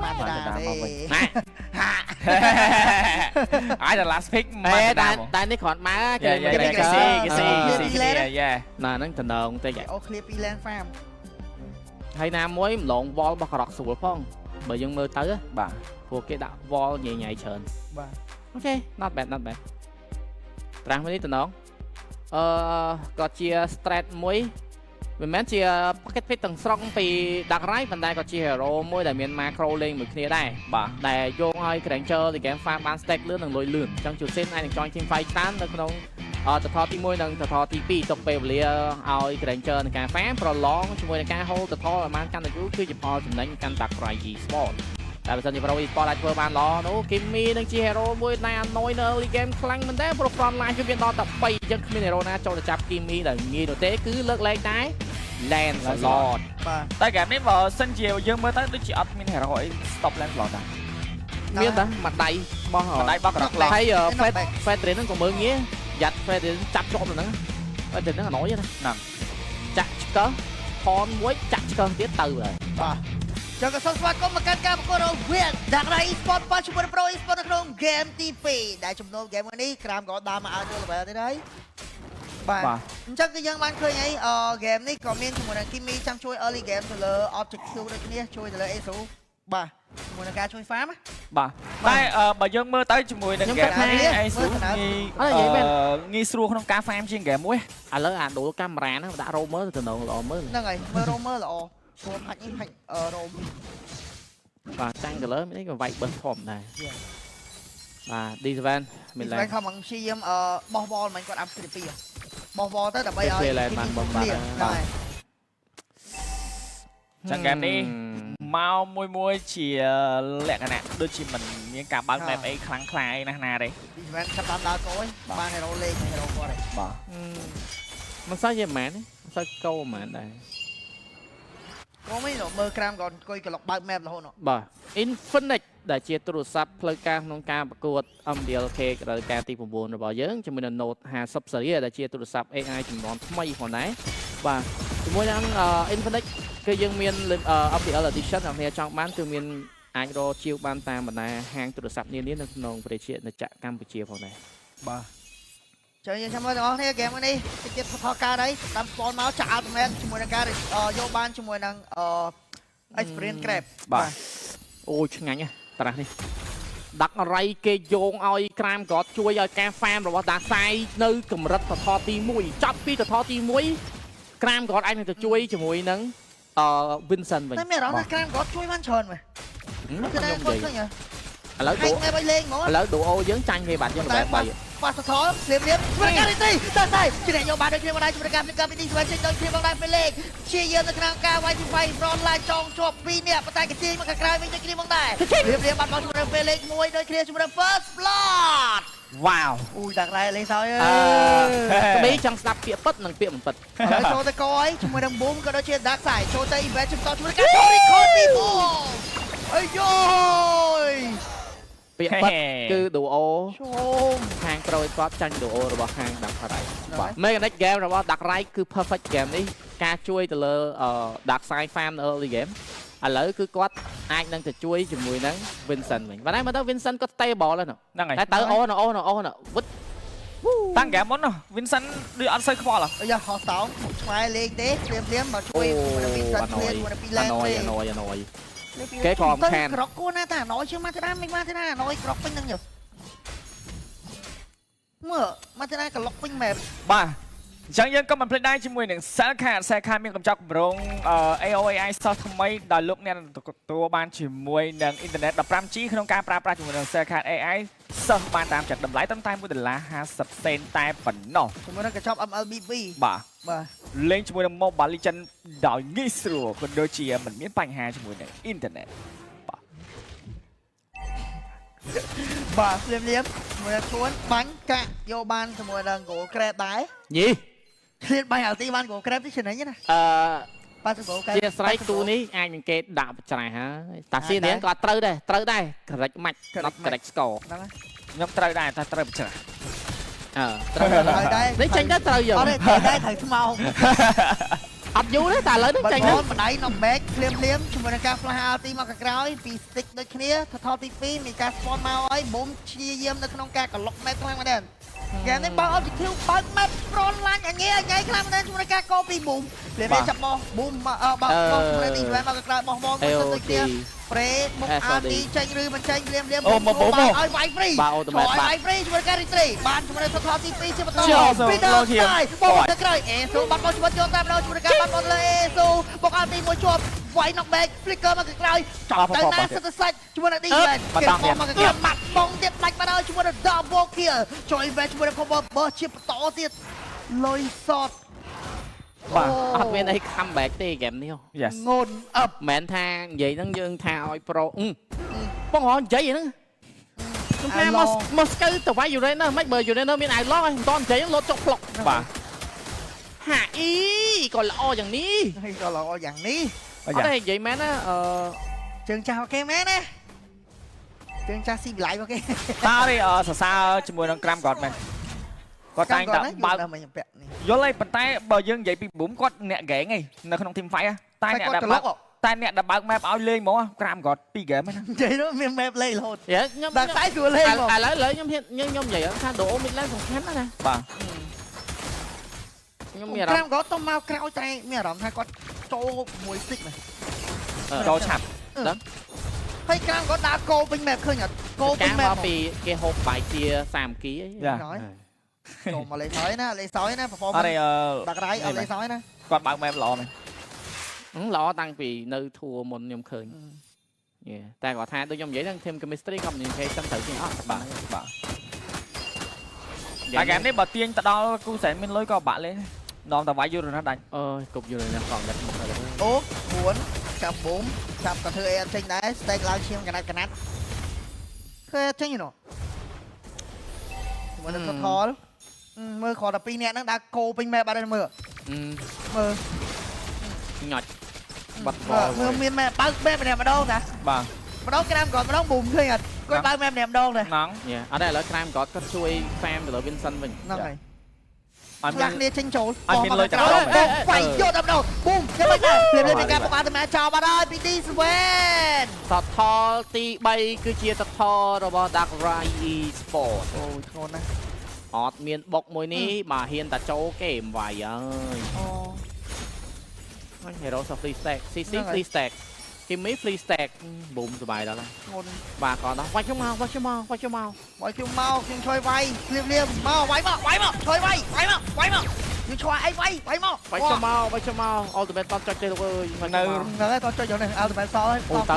มาตาดิไอ้แต่ last pick แต่นี่ขอดมาcái nè nó thành đồng tay vậy អូឃ្លៀបពី land farm ហើយណាមួយម្លងវល់របស់ក្រក់ស្រួលផងបើយើងមើលទៅបាទព្រោះគេដាក់វល់ញ៉ៃញ៉ៃច្រើនបាទអូខេ not bad ត្រាស់មួយនេះតំណងក៏ជា strat មួយមិនមែនជា pocket pick ទាំងស្រុងពី Dark Knight ប៉ុន្តែក៏ជា hero មួយដែលមាន macro លេងមួយគ្នាដែរបាទដែលយកឲ្យ Granger ទៅ game farm បាន stack លឿននិងលុយលឿនអញ្ចឹងជួសិនអាចនឹង join team fight ច្រើននៅក្នុងតថទី1និងតថទី2ទុកពេលវេលាឲ្យ Granger ในការ farm prolong ជាមួយនឹងការ hold តថឲ្យបានកាន់តែយូរគឺជាផលចំណេញកាន់ Dark Knight Esport តែបើសិនជា Pro Esport អាចធ្វើបានល្អនោះ Kimmy នឹងជា hero មួយដែល annoy នៅ early game ខ្លាំងមែនទេព្រោះ front line គឺវាដល់តែ3អញ្ចឹងគ្មាន hero ណាចូលទៅចាប់ Kimmy ដែលងាយនោះទេគឺលើកលែងតែ Land Slot បាទតែហ្គេមនេះបើសិនជាយើងមើលទៅដូចជាអត់មាន hero អី stop Land Slot ដែរមានតែមួយដៃរបស់ក្រក់ហើយ Fedrin ហ្នឹងក៏មើលងាយយ៉ាត់ Fedrin ចាប់ជាប់ទៅហ្នឹង Fedrin ហ្នឹង annoy ណាចាក់ឆ្កឹះផនមួយចាក់ឆ្កឹះទៀតទៅហើយបាទចង់ក៏សូមស្វាគមន៍មកកាន់ការប្រកួតរវាង Dark Knight Esport ប៉ាជាមួយ Pro Esport នៅក្នុង game ទី2ដែលចំណូល game នេះក្រាមក៏ដើរមកឲ្យចូល level ទៀតហើយបាទអញ្ចឹងគឺយើងបានឃើញអីgame នេះក៏មានជាមួយនឹង Kimmy ចាំជួយ early game ទៅលើ object Q ដូចគ្នាជួយទៅលើ Asu បាទជាមួយនឹងការជួយ farm បាទតែបើយើងមើលទៅជាមួយនឹង game នេះ Asu ងាយស្រួលក្នុងការ farm ជាង game មួយឥឡូវអាដូលកាមេរ៉ាហ្នឹងដាក់ roamer ទៅតំណងល្អមើលហ្នឹងហើយមើល roamer ល្អព្រោះហាច់នេះហាច់roam បាទតាំង color នេះក៏វាយបឹសធំដែរបាទ D7 មានឡើងខំមកព្យាយាមបោះ ball មិនគាត់ up 2បោះ ball ទៅដើម្បីឲ្យ Land បានបំបាទចឹងហ្គេមនេះមកមួយជាលក្ខណៈដូចជាមិនមានការបើក map អីខ្លាំងខ្លាអីណាស់ណាទេមិនចាប់តាមដើរកោបាន hero លេង hero គាត់ទេបាទមិនសូវជាមែនទេមិនសូវកោមែនដែរក៏មិនមើលក្រាមក៏អង្គុយក្លុកបើក map រហូតបាទ Infinite ដែលជាទូរស័ព្ទផ្លូវការក្នុងការប្រកួត MDLK រដូវកាលទី9របស់យើងជាមួយនឹង Note 50 series ដែលជាទូរស័ព្ទ AI ចំនួនថ្មីផងដែរបាទជាមួយនឹង Infinite គឺយើងមាន Update Edition អ្នកចង់បានគឺមានអាចរកជាវបានតាមបណ្ដាហាងទូរស័ព្ទនានានៅក្នុងប្រទេសជាតិកម្ពុជាផងដែរបាទចូលយើងចាំមើលទាំងអស់គ្នា game នេះតិចទៀតថតការហើយតាម spawn មកចាក់ ultimate ជាមួយនឹងការយកបានជាមួយនឹងexperience grab បាទអូឆ្ងាញ់ត្រាស់នេះដាក់អរៃគេយោងឲ្យក្រាមក៏ជួយឲ្យការ farm របស់ដាសាយនៅកម្រិតតថទី1ចាប់ពីតថទី1ក្រាមក៏អាចនឹងទៅជួយជាមួយនឹងVincent វិញតែមានអារម្មណ៍ថាក្រាមក៏ជួយបានច្រើនមែនគឺតែគាត់ឃើញឥឡូវduo យើងចាញ់គេបាត់យើងលេខ3បាទសថលស្លៀមជាមួយការនេះតែជាអ្នកយកបានដូចគ្នាមកដែរជាមួយការពីនេះស្វែងចេញដូចគ្នាមកដែរពេលលេខជាយើងនៅក្នុងការវាយទី5 front line ចងជាប់2នាក់ប៉ុន្តែគេទាញមកខាងក្រៅវិញដូចគ្នាមកដែររៀបបាត់មកជាមួយពេលលេខ1ដូចគ្នាជាមួយ first blood វ៉ាវអូយដាក់ដែរលេងសោយក្មេងចង់ស្ដាប់ពាក្យពិតនិងពាក្យមិនពិតហើយចូលទៅកអីជាមួយនឹង boom ក៏ដូចជា dark side ចូលទៅ event ជំតជាមួយការចូល record ពី boom អីយយពាក្យពិតគឺ duo ខាង Pro Esport ចាញ់ duo របស់ខាង Dark Knight បាទ mechanic game របស់ Dark Knight គឺ perfect game នេះការជួយទៅលើ Dark Side farm នៅ early game ឥឡូវគឺគាត់អាចនឹងទៅជួយជាមួយនឹង Vincent វិញប៉ុន្តែមើលទៅ Vincent គាត់ stable ហើយហ្នឹងហើយតែទៅអូនវឹតតាំងហ្គេមមុន Vincent ដូចអត់សូវខ្វល់យ៉ាហោះតោងឆ្វែលេងទេព្រាមមកជួយមួយ Vincent មួយពី Land គេក៏អំខានក្រកគួរណាតាណយជើងមកទៅណាមិនមកទៅណាណយក្រកពេញហ្នឹងយើមើលមកទៅណាក្លុកពេញមែនបាទអញ្ចឹងយើងក៏មិនភ្លេចដែរជាមួយនឹង Cellcard មានកញ្ចក់កម្រង AOAI Source ថ្មីដែលលោកអ្នកទទួលបានជាមួយនឹង Internet 15G ក្នុងការប្រើប្រាស់ជាមួយនឹង Cellcard AI Source បានតាមចិត្តតម្លៃត្រឹមតែ$1.50 សេនតែប៉ុណ្ណោះជាមួយនឹងកញ្ចក់ MLBB បាទលេងជាមួយនឹង Mobile Legends ដោយងាយស្រួលក៏ដូចជាមិនមានបញ្ហាជាមួយនឹង Internet បាទព្រាមមួយខ្លួនបាញ់កាក់យកបានជាមួយនឹង Goal Crab ដែរយីឃ្លានបាញ់អាល់ទីបាន Goal Crab ទីចំណេញណាបាទ Goal Crab ជាស្រ័យទូនេះអាចនឹងគេដាក់បច្ច្រាស់ហើយតាស៊ីនេះក៏ត្រូវដែរក្រិចម៉ាច់ក្រិចស្កហ្នឹងហើយខ្ញុំត្រូវដែរតែត្រូវបច្ច្រាស់ត្រូវដែរនេះចេញទៅត្រូវយកអត់ទេត្រូវដែរត្រូវស្មោង អត់យូរទេតែឥឡូវនេះ បា ចាញ់ ត់ ទៅ បនបណ្ដៃនៅ back ភ្លាមជាមួយនឹងការ flash ulti មកក្រោយពី stick ដូចគ្នាថតទី2មានការ spawn មកហើយ boom ព្យាយាមនៅក្នុងការក្លុក map ខ្លាំងមែនទេហ្គេមនេះបើ objective បើក map front line អញញ៉ៃខ្លាំងមែនទេជាមួយនឹងការ copy boom ភ្លាមចាប់បោះ boom បោះព្រេទីស្វែងមកក្រោយបោះមកដូចគ្នាព្រេមុខ ulti ចេញឬមិនចេញភ្លាមឲ្យវាយ free វាយ free ជាមួយការ retreat បានជាមួយនឹងថតទី2ជាបន្តពីដល់ហើយបោះទៅក្រោយអេសូបាត់បោះជាមួយយកតាមដល់ជាមួយការបាត់បោះលើអេសូបោះ ulti មួយជាប់វាយ knock back flicker មកក្រោយចប់ទៅណាសិតទៅសាច់ជាមួយនឹង defense គេបោះមកក្រោយបាត់បងទៀតដាច់មកដល់ជាមួយនឹង double kill ជួយ invest ជាមួយនឹង combo បោះជាបន្តទៀតលុយសត បាទអត់មានអី comeback ទេហ្គេមនេះ Yes ងូនអឹបមិនថានិយាយហ្នឹងយើងថាឲ្យ pro បងហ៎និយាយហ្នឹងខ្ញុំថាមកស្កូវទៅវាយ Uranus មិនបើ Uranus មាន outlock ហើយមិនតនិយាយហ្នឹងលោតចុកផ្លុកបាទហាអ៊ីក៏ល្អយ៉ាងនេះ ហើយក៏ល្អយ៉ាងនេះ អត់ទេនិយាយមែនណាជើងចាស់អូខេមែនណាជើងចាស់ស៊ីបលៃអូខេ តើនេះសរសើរជាមួយនឹងក្រាមគាត់មែនគាត់តែងតែបើកយល់ហើយប៉ុន្តែបើយើងនិយាយពី boom គាត់អ្នកហ្គេងឯងនៅក្នុង team fight តែអ្នកដែលបើកតែអ្នកដែលបើក map ឲ្យលេងហ្មងក្រាមគាត់2 game ហ្នឹង និយាយទៅមាន map លេងរហូត ខ្ញុំ ដល់តែស្រួលលេងហ្មង ឥឡូវខ្ញុំនិយាយថា duo mid lane សំខាន់ណាស់បាទខ្ញុំមានអារម្មណ៍ ក្រាមគាត់ទៅមកក្រោយតែមានអារម្មណ៍ថាគាត់ចូលមួយ stick ណា ចូលឆាប់ ដឹង ហើយក្រាមគាត់ដើរកោពេញ map ឃើញអត់កោពេញ map ពីគេហូបបាយជា30គីអី ចូលមកលេងសយណាលេងសយណា performance អត់ទេដាក់រៃអត់លេងសយណា គាត់បើក map ល្អមែន ល្អតាំងពីនៅធួមុនខ្ញុំឃើញតែគាត់ថាដូចខ្ញុំនិយាយហ្នឹង team chemistry communication ត្រូវជាងអត់បាទតែហ្គេមនេះបើទាញទៅដល់គូសែនមានលុយក៏បាក់លេងនាំតែវាយយូរណាស់ដាច់ អើយគប់យូរណាស់ផងដាច់មកហើយ អូ4ចាប់ boom ចាប់ក៏ធ្វើអីអត់ចេញដែរ stake ឡើងឈាមកណាត់ឃើញចេញណូមកទៅថលមើលគ្រាន់តែ2នាក់ហ្នឹងដើរកោពេញ map បាត់ហើយមើលញ៉ាច់បាត់បល មើលមាន map បើក map ម្នាក់ម្ដងណា បាទ ម្ដងក្រាមគាត់ម្ដង boom ឃើញអត់គាត់បើក map ម្នាក់ម្ដងដែរ ហ្នឹង អត់ទេឥឡូវ crime គាត់ជួយ farm ទៅលើ Vincent វិញ ហ្នឹងហើយ អត់ ខ្លះគ្នាចេញចូលវាយយកដល់ម្ដង boom គេមិនដែរព្រាមមានការបង្កើតតែចោលបាត់ហើយពីទីស្វែន សតថលទី3គឺជាសតថលរបស់ Dark Rai Esport អូយធ្ងន់ណាស់ អត់មានបុកមួយនេះបើហ៊ានតែចូលគេមិនវាយហើយ Hero free stack CC free stack Kimmy free stack ប៊ូមសុបាយដល់ហើយ ធ្ងន់ បាទគាត់ដល់វាយខ្ញុំមកខ្ញុំជួយវាយលៀមមកវាយមកជួយវាយមកយើងឆ្វអីវាយមក វាយខ្ញុំមក ultimate តចុចទេលោកអើយ នៅហ្នឹងហើយតចុចយកនេះ ultimate សល់ហើយ អូទៅ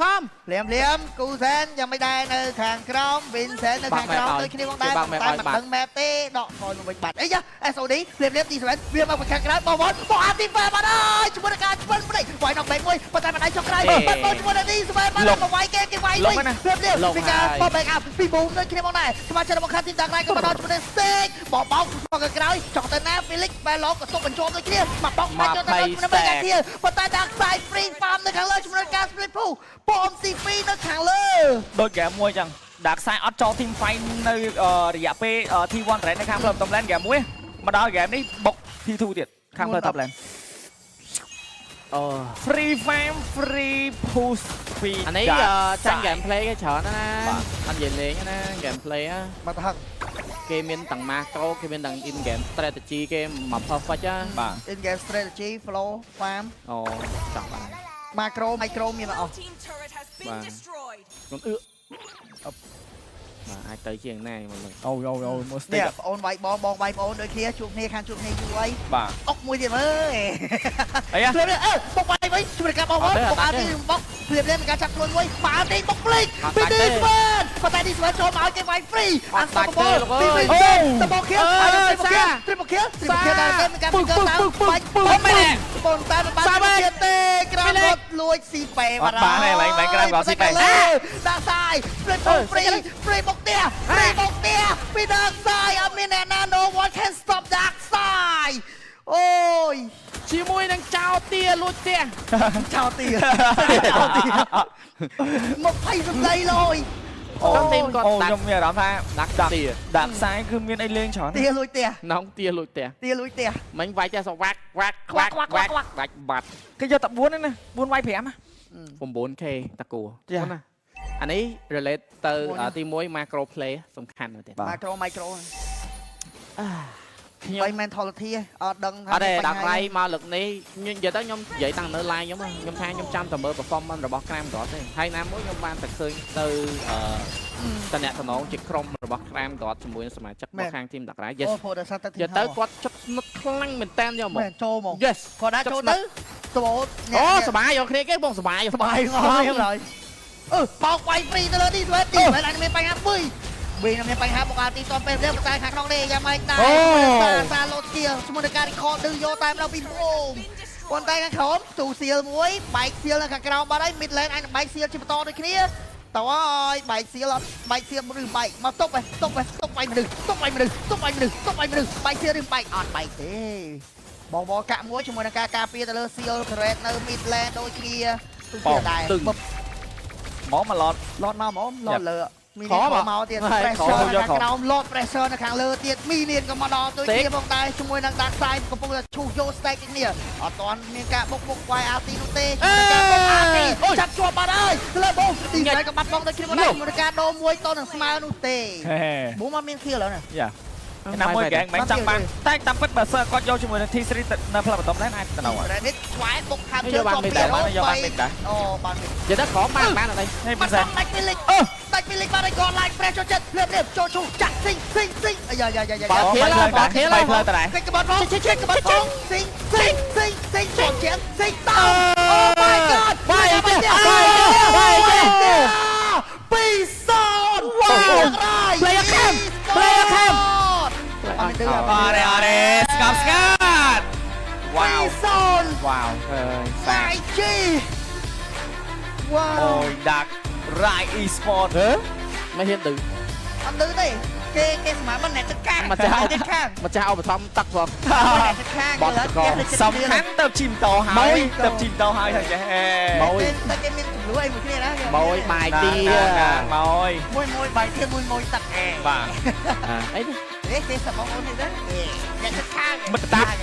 ខំលៀមគូសែនយ៉ាងមិនដែរនៅខាងក្រោម Vincent នៅខាងក្រោមដូចគ្នាផងដែរតែមិនដឹង map ទេដកថយមកវិញបាត់អីយ៉ា SOD លៀមទីស្វែនវាមកខាងក្រោមបងអាទីប៉ែបាត់ហើយជាមួយនឹងការឆ្ពិនព្រៃវាយnok back មួយប៉ុន្តែមិនដៃចុកក្រោយបាត់ជាមួយនឹងទីស្វែនបាត់មកវាយគេវាយវិញលៀមពីការ back up ពី boom ដូចគ្នាផងដែរស្មារតីរបស់ខាងទីតាំងក្រោយក៏មកដល់ជាមួយនឹង stick បោកមកក្រោយចុកទៅណា Felix បែឡូក៏ទុកបញ្ចូលដូចគ្នាមកបោកមកយកទៅក្នុងមេកាធាប៉ុន្តែ Dark Side Free Farm នៅខាងលើជាមួយនឹងការ split pool ប៉មទី2នៅខាងលើ ដូចហ្គេមមួយចឹង Dark Side អត់ចូល team fight នៅរយៈពេល T1 រ៉េនៅខាងលើ top lane ហ្គេមមួយមកដល់ហ្គេមនេះបុក T2 ទៀតខាងលើ top lane free farm free push free អានេះចាញ់ gameplay គេច្រើនណាអត់និយាយលេងណា gameplay មកទៅហឹក គេមានទាំង macro គេមានទាំង in game strategy គេមក perfect បាទ in game strategy flow farm អូចង់បាន macro micro មានអស់ បាទខ្ញុំបាទអាចទៅជាងណាមកលើ អូមក នេះ stick បងអូនវាយបងវាយបងអូនដូចគ្នាជួបគ្នាខាងជួបគ្នាយូរហើយ បាទ អុកមួយទៀតមើល អីហ៎ ព្រមបុកវាយវិញជួយការបងអូនបុកអាទីបុកព្រៀបមានការចាប់ខ្លួនមួយបាល់ទីបុកភ្លេចពីទីស្វែនប៉ុន្តែទីស្វែនចូលមកឲ្យគេវាយ free អានស្បបលពីវិញតបខៀវtriple kill ដែរគេមានការធ្វើតាមបាច់ប៉ុន្តែមិនបានទៀតទេក្រៅគាត់លួចស៊ីប៉ែបាត់ហើយ បានក្រៅគាត់ស៊ីប៉ែ ដាក់សាយ free បុកទៀតពីដាក់សាយអត់មានអ្នកណា no one can stop dark side អូយ ជាមួយនឹងចោលទាលួចផ្ទះ ចោលទាមកភ័យសំដីលយ trong team អូ គាត់ ខ្ញុំមានអារម្មណ៍ថា ដាក់ទា ដាក់ខ្សែគឺមានអីលេងច្រើន ទាលួយទា នងទាលួចផ្ទះ ទាលួយទា មិញវាយតែសវាក់វាក់វាក់វាក់បាច់បាត់ គេយកតែ4ហ្នឹងណា4វាយ5ណា 9k តាគូ ចា ណាអានេះ relate ទៅទី1 macro play សំខាន់មែនទេ ម៉ាក្រូម៉ៃក្រូ ខ្ញុំ បី mentality អត់ដឹងថា អត់ទេដាក់រៃមកលើកនេះនិយាយទៅខ្ញុំនិយាយតាំងនៅ live ខ្ញុំថាខ្ញុំចាំតែមើល performance របស់ Cram គាត់ទេហើយណាមួយខ្ញុំបានតែឃើញទៅតំណតំណងជាក្រុមរបស់ Cram គាត់ជាមួយនឹងសមាជិករបស់ខាង team ដាក់រៃ yes អូព្រោះដល់សារតែ និយាយទៅគាត់ចិត្តស្និទ្ធខ្លាំងមែនតើយកមក មែនចូលមក yes គាត់ដាក់ចូលទៅត្បូត អូសบายយកគ្នាគេបងសบาย សបាយងល់ខ្ញុំឡើយបោកវាយព្រីទៅលើនេះស្វេតទីហើយឡើងមានបញ្ហាមួយវិញមានបញ្ហាបកអាទីតពេលទេតែខាងក្នុងនេះយ៉ាងម៉េចដែរសារលោតជាជាមួយនឹងការ record ឌឺយកតែម្ដងពីបូមប៉ុន្តែខាងក្រោមទូសៀលមួយបែកសៀលនៅខាងក្រោមបាត់ហើយ mid lane អញបែកសៀលជាបន្តដូចគ្នាតើអើយបែកសៀលអត់បែកសៀលឬបែកមកតុបបែកមនុស្សតុបបែកមនុស្សតុបបែកមនុស្សតុបបែកមនុស្សបែកសៀលឬបែកអត់បែកទេបងកាក់មួយជាមួយនឹងការការពារទៅលើសៀល correct នៅ mid lane ដូចគ្នាទូសៀលដែរ មកមកឡត ឡតមកហ្មងឡតលើមីន ខ មកទៀត pressure នៅខាងក្រោម load pressure នៅខាងលើទៀតមីនក៏មកដល់ដូចគ្នាផងដែរជាមួយនឹង dark side កំពុងតែឈូសយក stack នេះអត់ទាន់មានការបុកវាយ RT នោះទេជាមួយនឹងការបុក RT ចាប់ជាប់បាត់ហើយលើបងទីស្រីក៏បាត់បងដូចគ្នាមកដែរជាមួយនឹងការដូរមួយតនឹងស្មើនោះទេ ហេ ប៊ូមអត់មាន kill ហើយណា យ៉ាណាមួយហ្គេងមិនចាំបានតែតាមពិតបើសិនគាត់យកជាមួយនឹង T3 នៅផ្លូវបន្តដែរអាចទៅដល់ នេះឆ្វែបុកខាងជើងក៏ពីអូបាន និយាយទៅក្រោមបានអត់ទេ នេះ បា មិន ត់ សិន ដាច់ពីលិចដាច់ពីលិចបាត់ហើយគាត់ like pressure ចិត្តលឿនចូលឈូចាក់ស៊ីអាយ៉ា បើផ្លូវទៅដែរ គេក្បត់មកគេក្បត់ផងស៊ីចូលជាស៊ីតោ Oh my god បាយទេ ពីសោត player cam អត់ទៅ អរេស្កាប់ វ៉ាវសោត វ៉ាវអើយ 5G វ៉ាវ អូយដាក់ Rai Esport មិនហ៊ានទៅ អត់ទៅទេគេស្មានមិនអ្នកទឹកខាង ម្ចាស់ ទឹកខាង ម្ចាស់ឧបត្ថម្ភទឹកផង អ្នកទឹកខាងគេលើគេ សំខាន់ទៅជីមតោហើយទៅជីមតោហើយថាចេះ ម៉ួយ តែគេមានចំនួនអីមួយគ្នាណា ម៉ួយបាយទា ម៉ួយ មួយបាយទៀតមួយទឹក បាទ អីនេះ គេសបងអូននេះដែរអ្នកទឹកខាង មិត្តតា